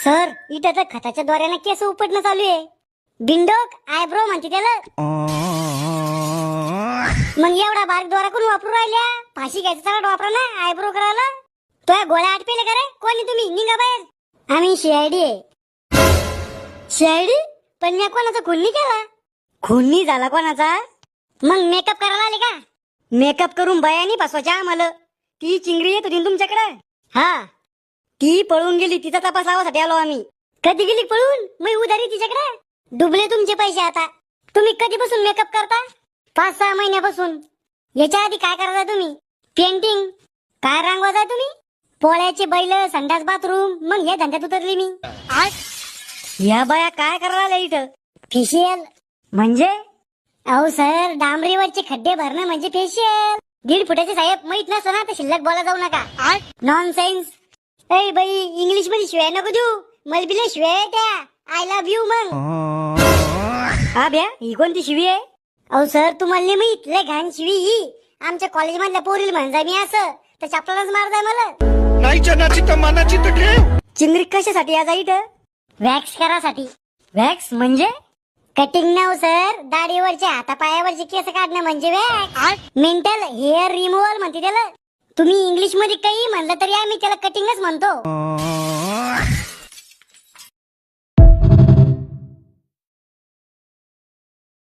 Sir इथं तर खताच्या द्वाराने केस उपटणं चालू आहे. बिंडोक आयब्रो म्हणते त्याला. मग एवढा बारीक द्वारा कोण वापरू राहिल्या? फाशी घ्यायचं चला वापरा ना आयब्रो करायला. तो गोळ्या आटपेले का रे? कोणी तुम्ही? निघा बाहेर. आम्ही सीआयडी आहे. सीआयडी? पण मी कोणाचा खून नाही केला. खून नाही झाला कोणाचा? मग मेकअप करायला आले का? मेकअप करून बयानी फसवायच्या आम्हाला. ती चिंगरी येत होती तुमच्याकडे. हा ती पळून गेली, तिचा तपास लावासाठी आलो आम्ही. कधी गेली पळून? मी उधारी तिच्याकडे. डुबले तुमचे पैसे आता. तुम्ही कधीपासून मेकअप करता? 5-6 महिन्यापासून. याच्या आधी काय करता तुम्ही? पेंटिंग. काय रंगवता तुम्ही? पोळ्याचे बैल, संडास बाथरूम. मग या धंद्यात उतरली मी. या बाया काय करायला इथं? फेशियल म्हणजे? अहो सर, डांबरीवरचे खड्डे भरणं म्हणजे फेशियल. 1.5 फुटाचे साहेब माहित नसतं ना तर शिल्लक बोला जाऊ नका. नॉनसेन्स. ए बाई, इंग्लिश मध्ये शिवाय नको देऊ. मलबिले शिवाय त्या आय लव्ह यू. मग हा ब्या, ही कोणती शिवी आहे? अहो सर, तुम्हाला माहित लय घाण शिवी ही. आमच्या कॉलेज मधल्या पोरीला म्हणजा मी असं तर चापलाच मारताय मला. नाही जनाची तर मनाची तर ठेव. चिंगरी कशासाठी आज इथं? वॅक्स करासाठी. वॅक्स म्हणजे? कटिंग नाव सर. दाढीवरचे हातापायावरचे केस काढणं म्हणजे वॅक्स. मेंटल हेअर रिमूव्हल म्हणते त्याला. तुम्ही इंग्लिश मध्ये काही म्हणलं तरी आम्ही त्याला कटिंगच म्हणतो.